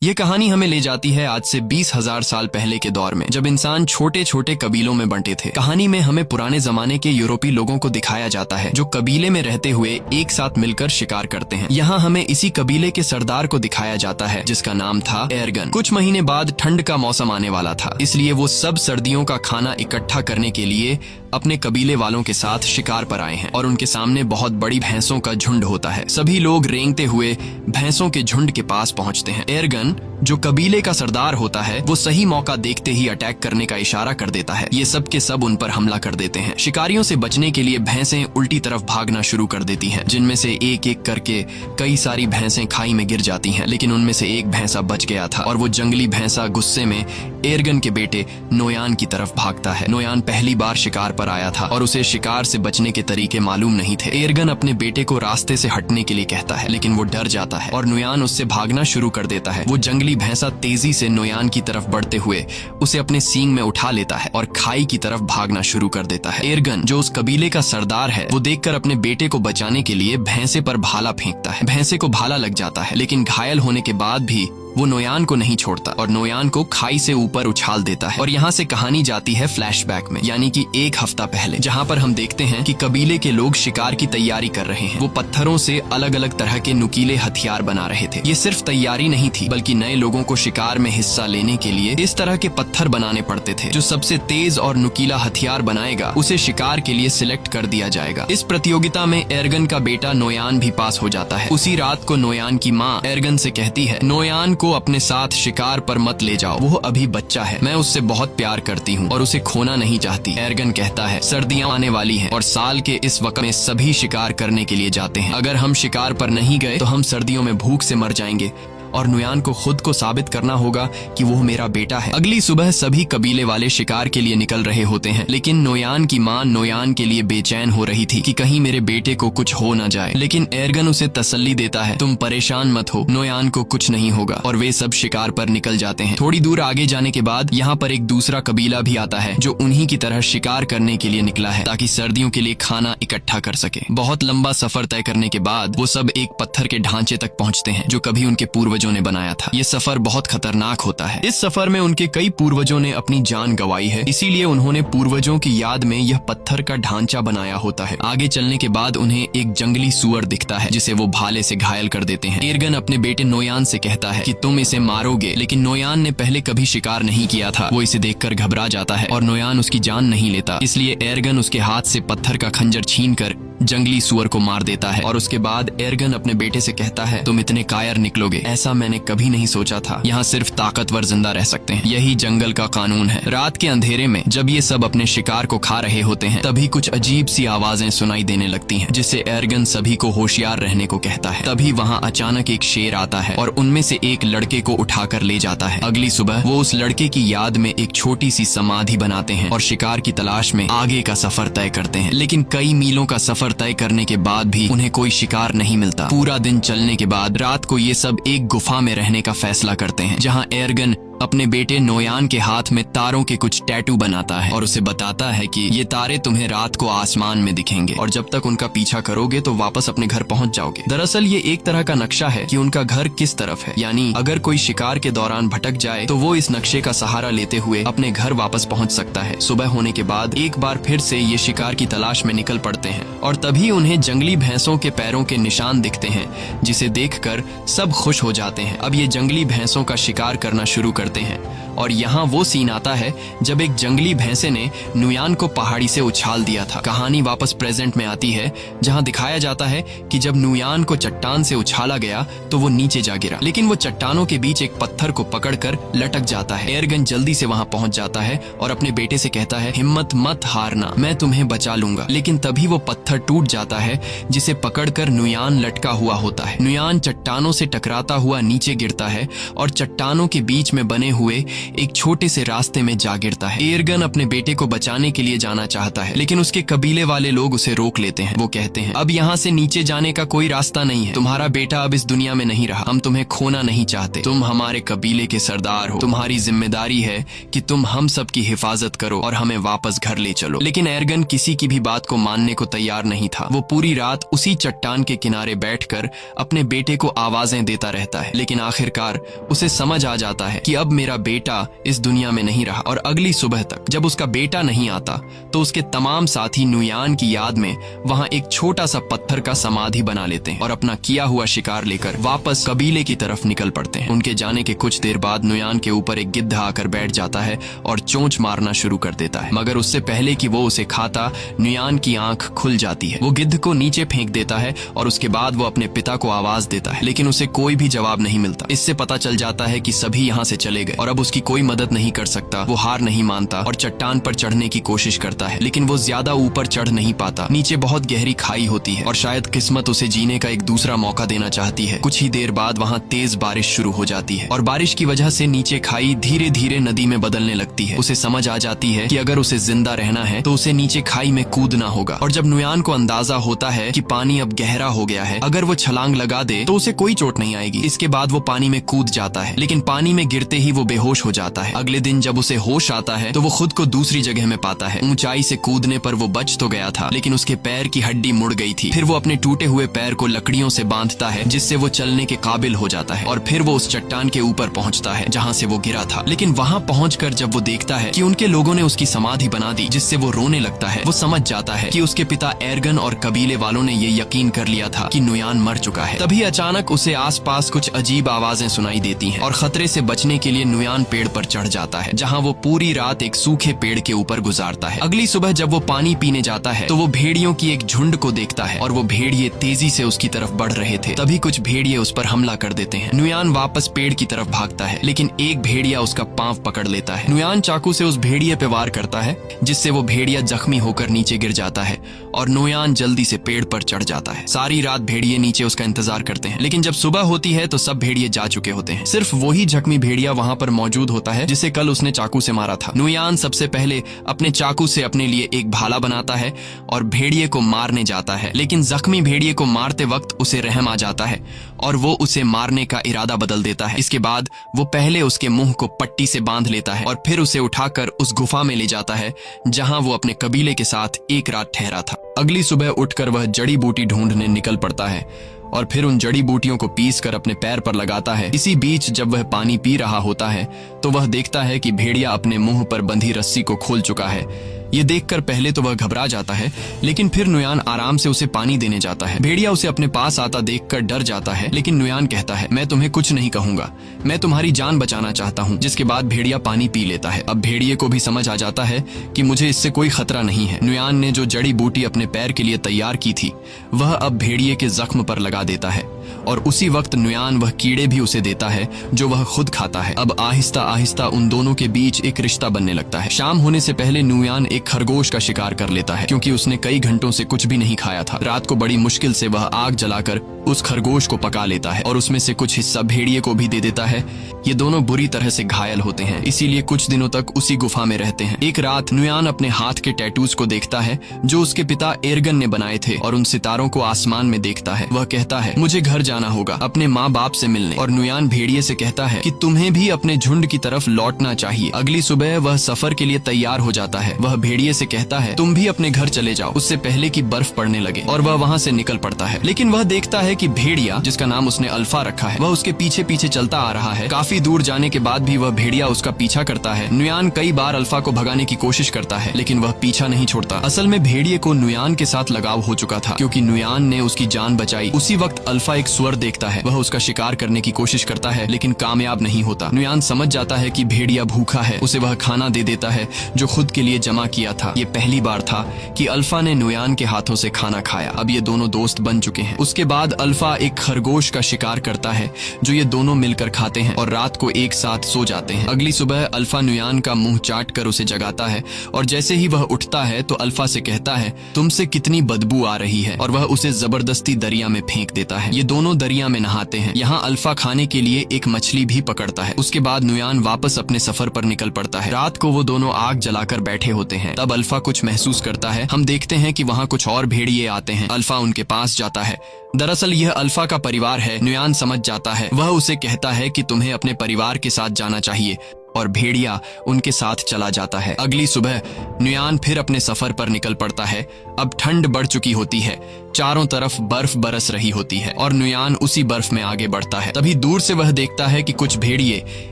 ये कहानी हमें ले जाती है आज से 20,000 साल पहले के दौर में, जब इंसान छोटे छोटे कबीलों में बंटे थे। कहानी में हमें पुराने जमाने के यूरोपीय लोगों को दिखाया जाता है जो कबीले में रहते हुए एक साथ मिलकर शिकार करते हैं। यहाँ हमें इसी कबीले के सरदार को दिखाया जाता है जिसका नाम था एर्गन। कुछ महीने बाद ठंड का मौसम आने वाला था, इसलिए वो सब सर्दियों का खाना इकट्ठा करने के लिए अपने कबीले वालों के साथ शिकार पर आए हैं और उनके सामने बहुत बड़ी भैंसों का झुंड होता है। सभी लोग रेंगते हुए भैंसों के झुंड के पास पहुंचते हैं। एर्गन जो कबीले का सरदार होता है वो सही मौका देखते ही अटैक करने का इशारा कर देता है। ये सब के सब उन पर हमला कर देते हैं। शिकारियों से बचने के लिए भैंसें उल्टी तरफ भागना शुरू कर देती हैं, जिनमें से एक एक करके कई सारी भैंसें खाई में गिर जाती हैं। लेकिन उनमें से एक भैंसा बच गया था और वो जंगली भैंसा गुस्से में एर्गन के बेटे नोयान की तरफ भागता है। नोयान पहली बार शिकार पर आया था और उसे शिकार से बचने के तरीके मालूम नहीं थे। एर्गन अपने बेटे को रास्ते से हटने के लिए कहता है, लेकिन वो डर जाता है और नोयान उससे भागना शुरू कर देता है। वो जंगली भैंसा तेजी से नोयान की तरफ बढ़ते हुए उसे अपने सींग में उठा लेता है और खाई की तरफ भागना शुरू कर देता है। एर्गन जो उस कबीले का सरदार है वो देखकर अपने बेटे को बचाने के लिए भैंसे पर भाला फेंकता है। भैंसे को भाला लग जाता है, लेकिन घायल होने के बाद भी वो नोयान को नहीं छोड़ता और नोयान को खाई से ऊपर उछाल देता है। और यहाँ से कहानी जाती है फ्लैशबैक में, यानी कि एक हफ्ता पहले, जहाँ पर हम देखते हैं कि कबीले के लोग शिकार की तैयारी कर रहे हैं। वो पत्थरों से अलग अलग तरह के नुकीले हथियार बना रहे थे। ये सिर्फ तैयारी नहीं थी, बल्कि नए लोगों को शिकार में हिस्सा लेने के लिए इस तरह के पत्थर बनाने पड़ते थे। जो सबसे तेज और नुकीला हथियार बनाएगा उसे शिकार के लिए सिलेक्ट कर दिया जाएगा। इस प्रतियोगिता में एर्गन का बेटा नोयान भी पास हो जाता है। उसी रात को नोयान की माँ एर्गन से कहती है, नोयान को अपने साथ शिकार पर मत ले जाओ, वो अभी बच्चा है, मैं उससे बहुत प्यार करती हूँ और उसे खोना नहीं चाहती। एर्गन कहता है, सर्दियां आने वाली हैं और साल के इस वक्त में सभी शिकार करने के लिए जाते हैं। अगर हम शिकार पर नहीं गए तो हम सर्दियों में भूख से मर जाएंगे और नोयान को खुद को साबित करना होगा कि वो मेरा बेटा है। अगली सुबह सभी कबीले वाले शिकार के लिए निकल रहे होते हैं, लेकिन नोयान की माँ नोयान के लिए बेचैन हो रही थी कि कहीं मेरे बेटे को कुछ हो न जाए। लेकिन एर्गन उसे तसल्ली देता है, तुम परेशान मत हो, नोयान को कुछ नहीं होगा। और वे सब शिकार पर निकल जाते हैं। थोड़ी दूर आगे जाने के बाद यहाँ पर एक दूसरा कबीला भी आता है जो उन्हीं की तरह शिकार करने के लिए निकला है ताकि सर्दियों के लिए खाना इकट्ठा कर सके। बहुत लंबा सफर तय करने के बाद वो सब एक पत्थर के ढांचे तक पहुँचते हैं जो कभी उनके पूर्वजों ने बनाया था। ये सफर बहुत खतरनाक होता है। इस सफर में उनके कई पूर्वजों ने अपनी जान गंवाई है, इसीलिए उन्होंने पूर्वजों की याद में यह पत्थर का ढांचा बनाया होता है। आगे चलने के बाद उन्हें एक जंगली सुअर दिखता है जिसे वो भाले से घायल कर देते हैं। एर्गन अपने बेटे नोयान से कहता है कि तुम इसे मारोगे, लेकिन नोयान ने पहले कभी शिकार नहीं किया था। वो इसे देखकर घबरा जाता है और नोयान उसकी जान नहीं लेता, इसलिए एर्गन उसके हाथ से पत्थर का खंजर छीनकर जंगली सुअर को मार देता है। और उसके बाद एर्गन अपने बेटे से कहता है, तुम इतने कायर निकलोगे, ऐसा मैंने कभी नहीं सोचा था। यहाँ सिर्फ ताकतवर जिंदा रह सकते हैं, यही जंगल का कानून है। रात के अंधेरे में जब ये सब अपने शिकार को खा रहे होते हैं, तभी कुछ अजीब सी आवाजें सुनाई देने लगती हैं, जिससे एर्गन सभी को होशियार रहने को कहता है। तभी वहाँ अचानक एक शेर आता है और उनमें से एक लड़के को उठाकर ले जाता है। अगली सुबह वो उस लड़के की याद में एक छोटी सी समाधि बनाते हैं और शिकार की तलाश में आगे का सफर तय करते हैं। लेकिन कई मीलों का सफर तय करने के बाद भी उन्हें कोई शिकार नहीं मिलता। पूरा दिन चलने के बाद रात को ये सब एक गुफा में रहने का फैसला करते हैं, जहाँ एर्गन अपने बेटे नोयान के हाथ में तारों के कुछ टैटू बनाता है और उसे बताता है कि ये तारे तुम्हें रात को आसमान में दिखेंगे और जब तक उनका पीछा करोगे तो वापस अपने घर पहुंच जाओगे। दरअसल ये एक तरह का नक्शा है कि उनका घर किस तरफ है, यानी अगर कोई शिकार के दौरान भटक जाए तो वो इस नक्शे का सहारा लेते हुए अपने घर वापस पहुंच सकता है। सुबह होने के बाद एक बार फिर से ये शिकार की तलाश में निकल पड़ते हैं और तभी उन्हें जंगली भैंसों के पैरों के निशान दिखते हैं, जिसे देखकर सब खुश हो जाते हैं। अब ये जंगली भैंसों का शिकार करना शुरू करते हैं और यहाँ वो सीन आता है जब एक जंगली भैंसे ने नोयान को पहाड़ी से उछाल दिया था। कहानी वापस प्रेजेंट में आती है, जहाँ दिखाया जाता है कि जब नोयान को चट्टान से उछाला गया तो वो नीचे जा गिरा, लेकिन वो चट्टानों के बीच एक पत्थर को पकड़कर लटक जाता है। एर्गन जल्दी से वहाँ पहुँच जाता है और अपने बेटे से कहता है, हिम्मत मत हारना, मैं तुम्हें बचा लूंगा। लेकिन तभी वो पत्थर टूट जाता है जिसे पकड़कर नोयान लटका हुआ होता है। नोयान चट्टानों से टकराता हुआ नीचे गिरता है और चट्टानों के बीच में बने बने हुए एक छोटे से रास्ते में जा गिरता है। एर्गन अपने बेटे को बचाने के लिए जाना चाहता है, लेकिन उसके कबीले वाले लोग उसे रोक लेते हैं। वो कहते हैं, अब यहाँ से नीचे जाने का कोई रास्ता नहीं है। तुम्हारा बेटा अब इस दुनिया में नहीं रहा। हम तुम्हें खोना नहीं चाहते। तुम हमारे कबीले के सरदार हो। तुम्हारी जिम्मेदारी है कि तुम हम सब की हिफाजत करो और हमें वापस घर ले चलो। लेकिन एर्गन किसी की भी बात को मानने को तैयार नहीं था। वो पूरी रात उसी चट्टान के किनारे बैठकर अपने बेटे को आवाजें देता रहता है, लेकिन आखिरकार उसे समझ आ जाता है कि अब मेरा बेटा इस दुनिया में नहीं रहा। और अगली सुबह तक जब उसका बेटा नहीं आता तो उसके तमाम साथी नुयान की याद में वहां एक छोटा सा पत्थर का समाधि बना लेते हैं और अपना किया हुआ शिकार लेकर वापस कबीले की तरफ निकल पड़ते हैं। उनके जाने के कुछ देर बाद नुयान के ऊपर एक गिद्ध आकर बैठ जाता है और चोंच मारना शुरू कर देता है, मगर उससे पहले कि वो उसे खाता नुयान की आंख खुल जाती है। वो गिद्ध को नीचे फेंक देता है और उसके बाद वो अपने पिता को आवाज देता है, लेकिन उसे कोई भी जवाब नहीं मिलता। इससे पता चल जाता है कि सभी यहाँ से चले गए और अब उसकी कोई मदद नहीं कर सकता। वो हार नहीं मानता और चट्टान पर चढ़ने की कोशिश करता है, लेकिन वो ज्यादा ऊपर चढ़ नहीं पाता। नीचे बहुत गहरी खाई होती है और शायद किस्मत उसे जीने का एक दूसरा मौका देना चाहती है। कुछ ही देर बाद वहाँ तेज बारिश शुरू हो जाती है और बारिश की वजह से नीचे खाई धीरे धीरे नदी में बदलने लगती है। उसे समझ आ जाती है कि अगर उसे जिंदा रहना है तो उसे नीचे खाई में कूदना होगा। और जब नुयान को अंदाजा होता है कि पानी अब गहरा हो गया है, अगर वो छलांग लगा दे तो उसे कोई चोट नहीं आएगी। इसके बाद वो पानी में कूद जाता है, लेकिन पानी में गिरते ही वो बेहोश हो जाता है। अगले दिन जब उसे होश आता है तो वो खुद को दूसरी जगह में पाता है। ऊंचाई से कूदने पर वो बच तो गया था, लेकिन उसके पैर की हड्डी मुड़ गई थी। फिर वो अपने टूटे हुए पैर को लकड़ियों से बांधता है, जिससे वो चलने के काबिल हो जाता है। और फिर वो उस चट्टान के ऊपर पहुंचता है जहां से वो गिरा था। लेकिन वहां पहुंचकर जब वो देखता है कि उनके लोगों ने उसकी समाधि बना दी, जिससे वो रोने लगता है, वो समझ जाता है कि उसके पिता एर्गन और कबीले वालों ने ये यकीन कर लिया था कि नुयान मर चुका है। तभी अचानक उसे आसपास कुछ अजीब आवाजें सुनाई देती हैं और खतरे से बचने के लिए नुयान पेड़ पर चढ़ जाता है, जहां वो पूरी रात एक सूखे पेड़ के ऊपर गुजारता है। अगली सुबह जब वो पानी पीने जाता है तो वो भेड़ियों की एक झुंड को देखता है और वो भेड़िए तेजी से उसकी तरफ बढ़ रहे थे। तभी कुछ भेड़िए उस पर हमला कर देते हैं। नुयान वापस पेड़ की तरफ भागता है, लेकिन एक भेड़िया उसका पांव पकड़ लेता है। नुयान चाकू से उस भेड़िए पे वार करता है, जिससे वो भेड़िया जख्मी होकर नीचे गिर जाता है और नुयान जल्दी से पेड़ पर चढ़ जाता है। सारी रात भेड़िए नीचे उसका इंतजार करते हैं, लेकिन जब सुबह होती है तो सब भेड़िए जा चुके होते हैं। सिर्फ वही जख्मी भेड़िया वहां पर मौजूद होता है जिसे कल उसने चाकू से मारा था। नुयान सबसे पहले अपने चाकू से अपने लिए एक भाला बनाता है और भेड़िए को मारने जाता है, लेकिन जख्मी भेड़िए को मारते वक्त उसे रहम आ जाता है और वो उसे मारने का इरादा बदल देता है। इसके बाद वो पहले उसके मुंह को पट्टी से बांध लेता है और फिर उसे उठाकर उस गुफा में ले जाता है जहां वो अपने कबीले के साथ एक रात ठहरा था। अगली सुबह उठकर वह जड़ी बूटी ढूंढने निकल पड़ता है और फिर उन जड़ी बूटियों को पीस कर अपने पैर पर लगाता है। इसी बीच जब वह पानी पी रहा होता है तो वह देखता है कि भेड़िया अपने मुंह पर बंधी रस्सी को खोल चुका है। ये देखकर पहले तो वह घबरा जाता है, लेकिन फिर नुयान आराम से उसे पानी देने जाता है। भेड़िया उसे अपने पास आता देखकर डर जाता है, लेकिन नुयान कहता है, मैं तुम्हें कुछ नहीं कहूंगा, मैं तुम्हारी जान बचाना चाहता हूँ। जिसके बाद भेड़िया पानी पी लेता है। अब भेड़िए को भी समझ आ जाता है कि मुझे इससे कोई खतरा नहीं है। नुयान ने जो जड़ी बूटी अपने पैर के लिए तैयार की थी वह अब भेड़िए के जख्म पर लगा देता है और उसी वक्त नुयान वह कीड़े भी उसे देता है जो वह खुद खाता है। अब आहिस्ता आहिस्ता उन दोनों के बीच एक रिश्ता बनने लगता है। शाम होने से पहले नुयान एक खरगोश का शिकार कर लेता है, क्योंकि उसने कई घंटों से कुछ भी नहीं खाया था। रात को बड़ी मुश्किल से वह आग जलाकर उस खरगोश को पका लेता है और उसमें से कुछ हिस्सा भेड़िए को भी दे देता है। ये दोनों बुरी तरह से घायल होते हैं, इसीलिए कुछ दिनों तक उसी गुफा में रहते हैं। एक रात नुयान अपने हाथ के टैटूज को देखता है जो उसके पिता एर्गन ने बनाए थे और उन सितारों को आसमान में देखता है। वह कहता है, मुझे घर जाना होगा अपने माँ बाप से मिलने। और नुयान भेड़िए से कहता है कि तुम्हें भी अपने झुंड की तरफ लौटना चाहिए। अगली सुबह वह सफर के लिए तैयार हो जाता है। वह भेड़िए से कहता है, तुम भी अपने घर चले जाओ उससे पहले कि बर्फ पड़ने लगे। और वह वहाँ से निकल पड़ता है, लेकिन वह देखता है कि भेड़िया, जिसका नाम उसने अल्फा रखा है, वह उसके पीछे पीछे चलता आ रहा है। काफी दूर जाने के बाद भी वह भेड़िया उसका पीछा करता है। नुयान कई बार अल्फा को भगाने की कोशिश करता है, लेकिन वह पीछा नहीं छोड़ता। असल में भेड़िए को नुयान के साथ लगाव हो चुका था, क्योंकि नुयान ने उसकी जान बचाई। उसी वक्त अल्फा एक सुअर देखता है। वह उसका शिकार करने की कोशिश करता है, लेकिन कामयाब नहीं होता। नुयान समझ जाता है कि भेड़िया भूखा है। उसे वह खाना दे देता है जो खुद के लिए जमा किया था। ये पहली बार था कि अल्फा ने नुयान के हाथों से खाना खाया। अब ये दोनों दोस्त बन चुके हैं। उसके बाद अल्फा एक खरगोश का शिकार करता है जो ये दोनों मिलकर खाते हैं और रात को एक साथ सो जाते हैं। अगली सुबह अल्फा नुयान का मुंह चाट कर उसे जगाता है और जैसे ही वह उठता है तो अल्फा से कहता है, तुमसे कितनी बदबू आ रही है, और वह उसे जबरदस्ती दरिया में फेंक देता है। ये दोनों दरिया में नहाते हैं। यहाँ अल्फा खाने के लिए एक मछली भी पकड़ता है। उसके बाद नुयान वापस अपने सफर पर निकल पड़ता है। रात को वो दोनों आग जलाकर बैठे होते हैं। तब अल्फा कुछ महसूस करता है। हम देखते हैं कि वहाँ कुछ और भेड़िए आते हैं। अल्फा उनके पास जाता है। दरअसल यह अल्फा का परिवार है। नुयान समझ जाता है। वह उसे कहता है कि तुम्हें अपने परिवार के साथ जाना चाहिए और भेड़िया उनके साथ चला जाता है। अगली सुबह नुयान फिर अपने सफर पर निकल पड़ता है। अब ठंड बढ़ चुकी होती है। चारों तरफ बर्फ बरस रही होती है और नुयान उसी बर्फ में आगे बढ़ता है। तभी दूर से वह देखता है कि कुछ भेड़िए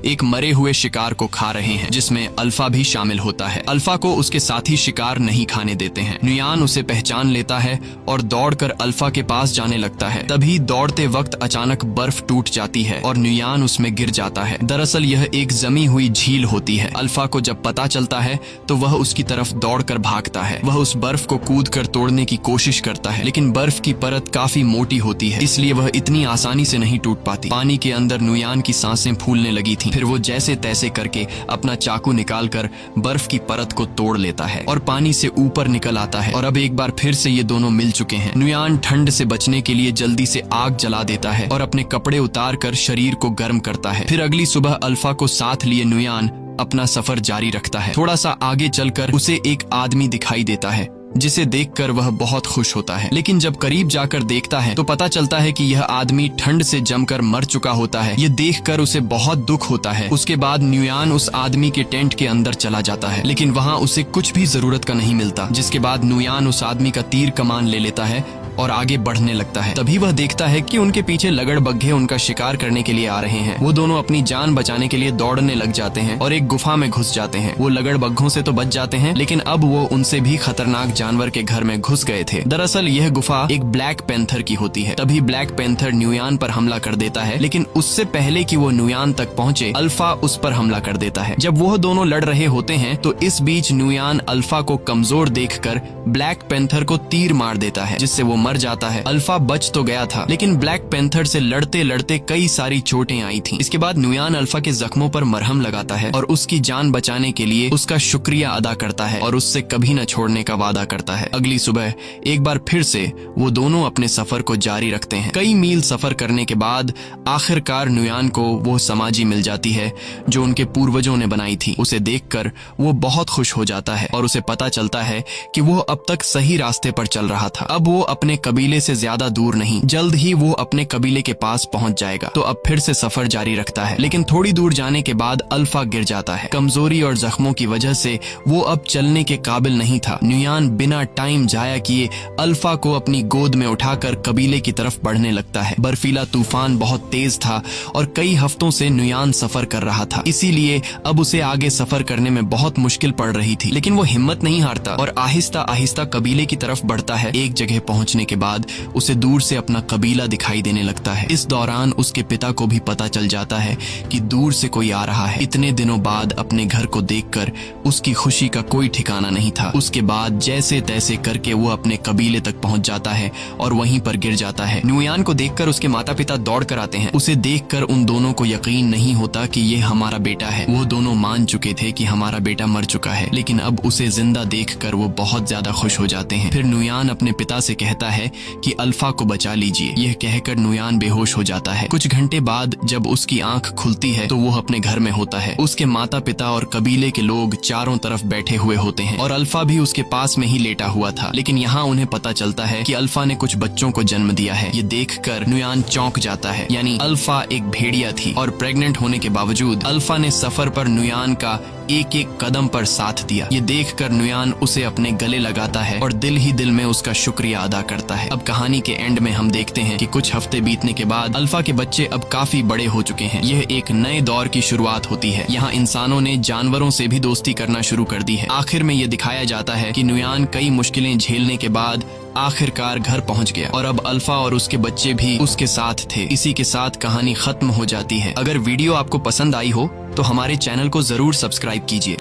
एक मरे हुए शिकार को खा रहे हैं, जिसमें अल्फा भी शामिल होता है। अल्फा को उसके साथी शिकार नहीं खाने देते हैं। नुयान उसे पहचान लेता है और दौड़कर अल्फा के पास जाने लगता है। तभी दौड़ते वक्त अचानक बर्फ टूट जाती है और नुयान उसमें गिर जाता है। दरअसल यह एक जमी हुई झील होती है। अल्फा को जब पता चलता है तो वह उसकी तरफ दौड़कर भागता है। वह उस बर्फ को कूदकर तोड़ने की कोशिश करता है, लेकिन बर्फ की परत काफी मोटी होती है, इसलिए वह इतनी आसानी से नहीं टूट पाती। पानी के अंदर नुयान की सांसें फूलने लगी थीं। फिर वो जैसे तैसे करके अपना चाकू निकालकर बर्फ की परत को तोड़ लेता है और पानी से ऊपर निकल आता है। और अब एक बार फिर से ये दोनों मिल चुके हैं। नुयान ठंड से बचने के लिए जल्दी से आग जला देता है और अपने कपड़े उतार कर शरीर को गर्म करता है। फिर अगली सुबह अल्फा को साथ लिए नुयान अपना सफर जारी रखता है। थोड़ा सा आगे चलकर उसे एक आदमी दिखाई देता है, जिसे देखकर वह बहुत खुश होता है। लेकिन जब करीब जाकर देखता है तो पता चलता है कि यह आदमी ठंड से जमकर मर चुका होता है। ये देखकर उसे बहुत दुख होता है। उसके बाद नुयान उस आदमी के टेंट के अंदर चला जाता है, लेकिन वहाँ उसे कुछ भी जरूरत का नहीं मिलता। जिसके बाद नुयान उस आदमी का तीर कमान ले लेता है और आगे बढ़ने लगता है। तभी वह देखता है कि उनके पीछे लगड़बग्घे उनका शिकार करने के लिए आ रहे हैं। वो दोनों अपनी जान बचाने के लिए दौड़ने लग जाते हैं और एक गुफा में घुस जाते हैं। वो लगड़बग्घों से तो बच जाते हैं, लेकिन अब वो उनसे भी खतरनाक जानवर के घर में घुस गए थे। दरअसल यह गुफा एक ब्लैक पैंथर की होती है। तभी ब्लैक पैंथर नुयान पर हमला कर देता है, लेकिन उससे पहले कि वो नुयान तक पहुंचे अल्फा उस पर हमला कर देता है। जब वो दोनों लड़ रहे होते हैं तो इस बीच नुयान अल्फा को कमजोर देखकर ब्लैक पैंथर को तीर मार देता है, जिससे वो मर जाता है। अल्फा बच तो गया था, लेकिन ब्लैक पैंथर से लड़ते लड़ते कई सारी चोटें आई थीं। इसके बाद नुयान अल्फा के जख्मों पर मरहम लगाता है और उसकी जान बचाने के लिए उसका शुक्रिया अदा करता है और उससे कभी न छोड़ने का वादा करता है। अगली सुबह एक बार फिर से वो दोनों अपने सफर को जारी रखते हैं। कई मील सफर करने के बाद आखिरकार नुयान को वो समाधि मिल जाती है जो उनके पूर्वजों ने बनाई थी। उसे देखकर वो बहुत खुश हो जाता है और उसे पता चलता है कि वो अब तक सही रास्ते पर चल रहा था। अब वो अपने कबीले से ज्यादा दूर नहीं, जल्द ही वो अपने कबीले के पास पहुंच जाएगा। तो अब फिर से सफर जारी रखता है, लेकिन थोड़ी दूर जाने के बाद अल्फा गिर जाता है। कमजोरी और जख्मों की वजह से वो अब चलने के काबिल नहीं था। नुयान बिना टाइम जाया किए अल्फा को अपनी गोद में उठाकर कबीले की तरफ बढ़ने लगता है। बर्फीला तूफान बहुत तेज था और कई हफ्तों से नुयान सफर कर रहा था, इसीलिए अब उसे आगे सफर करने में बहुत मुश्किल पड़ रही थी। लेकिन वो हिम्मत नहीं हारता और आहिस्ता आहिस्ता कबीले की तरफ बढ़ता है। एक जगह पहुंचने के बाद उसे दूर से अपना कबीला दिखाई देने लगता है। इस दौरान उसके पिता को भी पता चल जाता है कि दूर से कोई आ रहा है। इतने दिनों बाद अपने घर को देखकर उसकी खुशी का कोई ठिकाना नहीं था। उसके बाद जैसे तैसे करके वो अपने कबीले तक पहुंच जाता है और वहीं पर गिर जाता है। नुयान को देखकर उसके माता पिता दौड़ कर आते हैं। उसे देखकर उन दोनों को यकीन नहीं होता कि ये हमारा बेटा है। वो दोनों मान चुके थे कि हमारा बेटा मर चुका है, लेकिन अब उसे जिंदा देखकर वो बहुत ज्यादा खुश हो जाते हैं। फिर नुयान अपने पिता से कहता है कि अल्फा को बचा लीजिए। यह कहकर नुयान बेहोश हो जाता है। कुछ घंटे बाद जब उसकी आंख खुलती है तो वो अपने घर में होता है। उसके माता पिता और कबीले के लोग चारों तरफ बैठे हुए होते हैं और अल्फा भी उसके पास में ही लेटा हुआ था। लेकिन यहाँ उन्हें पता चलता है कि अल्फा ने कुछ बच्चों को जन्म दिया है। ये देखकर नुयान चौंक जाता है। यानी अल्फा एक भेड़िया थी और प्रेग्नेंट होने के बावजूद अल्फा ने सफर पर नुयान का एक एक कदम पर साथ दिया। ये देखकर नुयान उसे अपने गले लगाता है और दिल ही दिल में उसका शुक्रिया अदा करता है। अब कहानी के एंड में हम देखते हैं कि कुछ हफ्ते बीतने के बाद अल्फा के बच्चे अब काफी बड़े हो चुके हैं। यह एक नए दौर की शुरुआत होती है। यहाँ इंसानों ने जानवरों से भी दोस्ती करना शुरू कर दी है। आखिर में ये दिखाया जाता है कि नुयान कई मुश्किलें झेलने के बाद आखिरकार घर पहुंच गया और अब अल्फा और उसके बच्चे भी उसके साथ थे। इसी के साथ कहानी खत्म हो जाती है। अगर वीडियो आपको पसंद आई हो तो हमारे चैनल को जरूर सब्सक्राइब कीजिए।